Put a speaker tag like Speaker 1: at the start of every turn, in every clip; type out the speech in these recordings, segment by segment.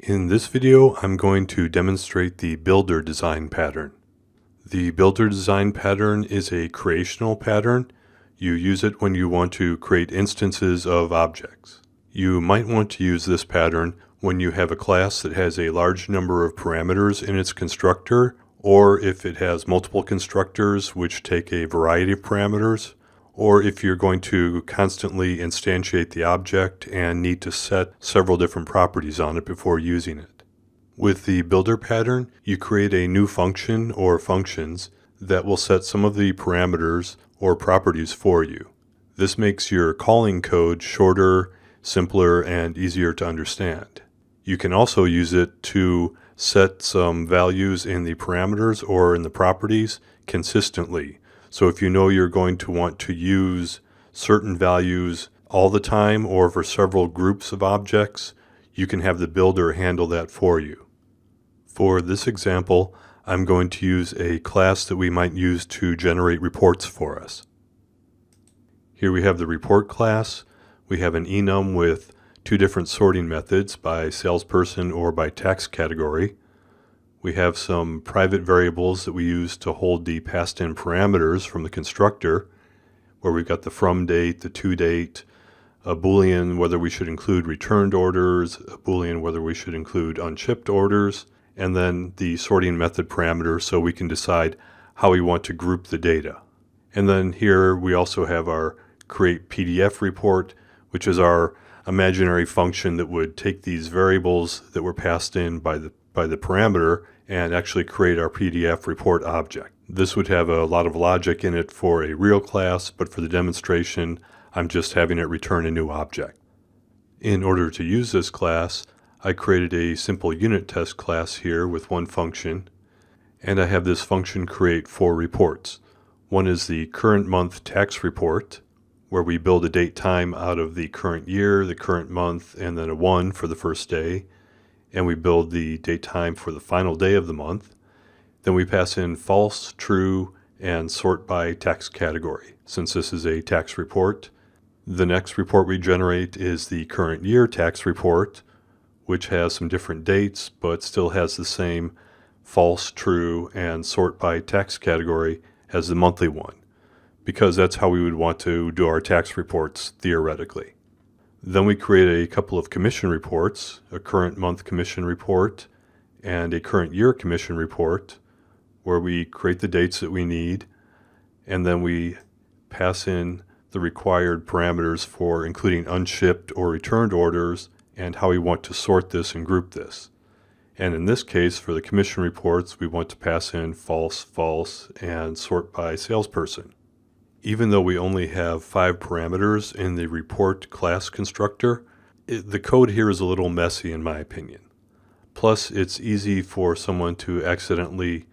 Speaker 1: In this video, I'm going to demonstrate the builder design pattern. The builder design pattern is a creational pattern. You use it when you want to create instances of objects. You might want to use this pattern when you have a class that has a large number of parameters in its constructor, or if it has multiple constructors which take a variety of parameters, or if you're going to constantly instantiate the object and need to set several different properties on it before using it. With the builder pattern, you create a new function or functions that will set some of the parameters or properties for you. This makes your calling code shorter, simpler, and easier to understand. You can also use it to set some values in the parameters or in the properties consistently. So if you know you're going to want to use certain values all the time or for several groups of objects, you can have the builder handle that for you. For this example, I'm going to use a class that we might use to generate reports for us. Here we have the report class. We have an enum with two different sorting methods by salesperson or by tax category. We have some private variables that we use to hold the passed-in parameters from the constructor, where we've got the from date, the to date, a Boolean whether we should include returned orders, a Boolean whether we should include unshipped orders, and then the sorting method parameter so we can decide how we want to group the data. And then here we also have our create PDF report, which is our imaginary function that would take these variables that were passed in by the parameter and actually create our PDF report object. This would have a lot of logic in it for a real class, but for the demonstration, I'm just having it return a new object. In order to use this class, I created a simple unit test class here with one function, and I have this function create 4 reports. One is the current month tax report, where we build a date time out of the current year, the current month, and then a 1 for the first day. And we build the date time for the final day of the month. Then we pass in false, true, and sort by tax category, since this is a tax report. The next report we generate is the current year tax report, which has some different dates, but still has the same false, true, and sort by tax category as the monthly one, because that's how we would want to do our tax reports theoretically. Then we create a couple of commission reports, a current month commission report and a current year commission report, where we create the dates that we need, and then we pass in the required parameters for including unshipped or returned orders and how we want to sort this and group this. And in this case, for the commission reports, we want to pass in false, false, and sort by salesperson. Even though we only have 5 parameters in the report class constructor, the code here is a little messy in my opinion. Plus, it's easy for someone to accidentally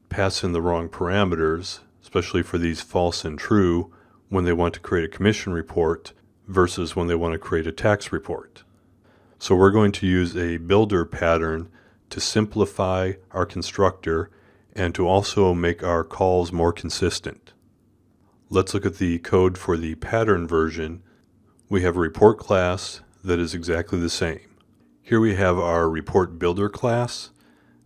Speaker 1: pass in the wrong parameters, especially for these false and true, when they want to create a commission report versus when they want to create a tax report. So we're going to use a builder pattern to simplify our constructor and to also make our calls more consistent. Let's look at the code for the pattern version. We have a report class that is exactly the same. Here we have our report builder class.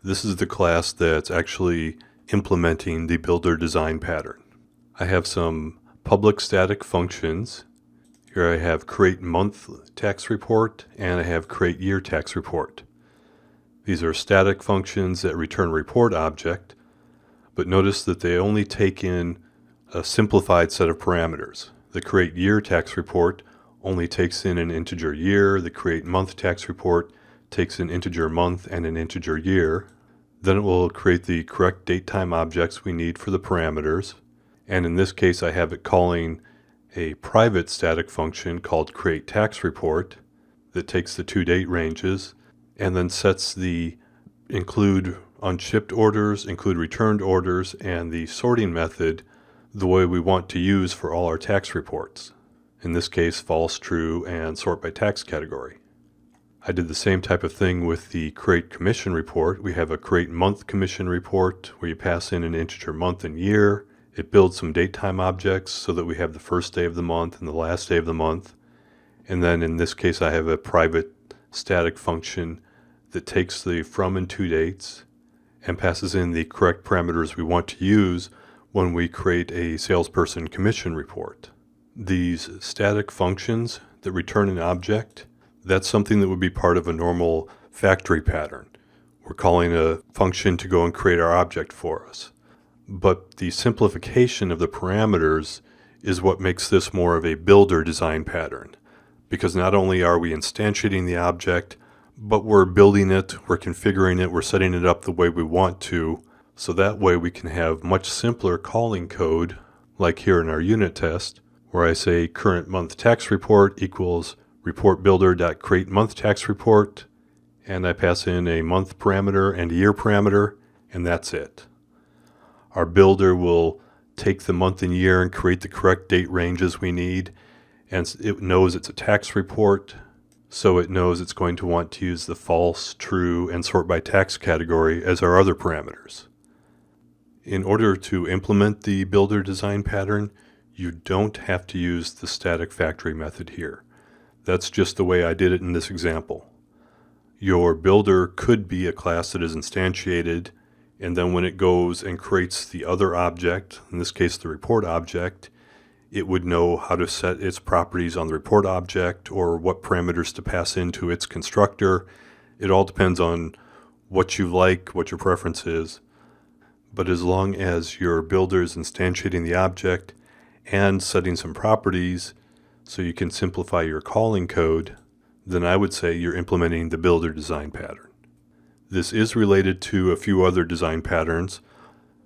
Speaker 1: This is the class that's actually implementing the builder design pattern. I have some public static functions. Here I have create month tax report and I have create year tax report. These are static functions that return report object, but notice that they only take in a simplified set of parameters. The create year tax report only takes in an integer year. The create month tax report takes an integer month and an integer year. Then it will create the correct date time objects we need for the parameters. And in this case, I have it calling a private static function called create tax report that takes the 2 date ranges and then sets the include unshipped orders, include returned orders, and the sorting method the way we want to use for all our tax reports. In this case, false, true, and sort by tax category. I did the same type of thing with the create commission report. We have a create month commission report where you pass in an integer month and year. It builds some date time objects so that we have the first day of the month and the last day of the month. And then in this case, I have a private static function that takes the from and to dates and passes in the correct parameters we want to use when we create a salesperson commission report. These static functions that return an object, that's something that would be part of a normal factory pattern. We're calling a function to go and create our object for us. But the simplification of the parameters is what makes this more of a builder design pattern, because not only are we instantiating the object, but we're building it, we're configuring it, we're setting it up the way we want to, so that way we can have much simpler calling code, like here in our unit test, where I say current month tax report equals reportbuilder.create month tax report, and I pass in a month parameter and a year parameter, and that's it. Our builder will take the month and year and create the correct date ranges we need, and it knows it's a tax report, so it knows it's going to want to use the false, true, and sort by tax category as our other parameters. In order to implement the builder design pattern, you don't have to use the static factory method here. That's just the way I did it in this example. Your builder could be a class that is instantiated, and then when it goes and creates the other object, in this case the report object, it would know how to set its properties on the report object or what parameters to pass into its constructor. It all depends on what you like, what your preference is. But as long as your builder is instantiating the object and setting some properties so you can simplify your calling code, then I would say you're implementing the builder design pattern. This is related to a few other design patterns,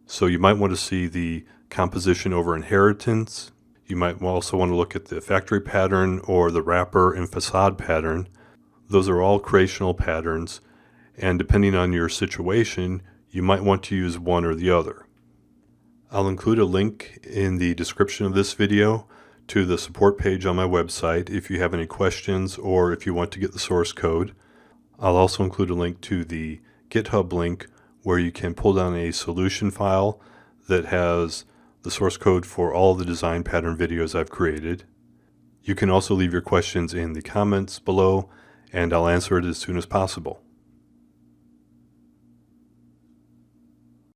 Speaker 1: so you might want to see the composition over inheritance. You might also want to look at the factory pattern or the wrapper and facade pattern. Those are all creational patterns, and depending on your situation, you might want to use one or the other. I'll include a link in the description of this video to the support page on my website if you have any questions or if you want to get the source code. I'll also include a link to the GitHub link where you can pull down a solution file that has the source code for all the design pattern videos I've created. You can also leave your questions in the comments below, and I'll answer it as soon as possible.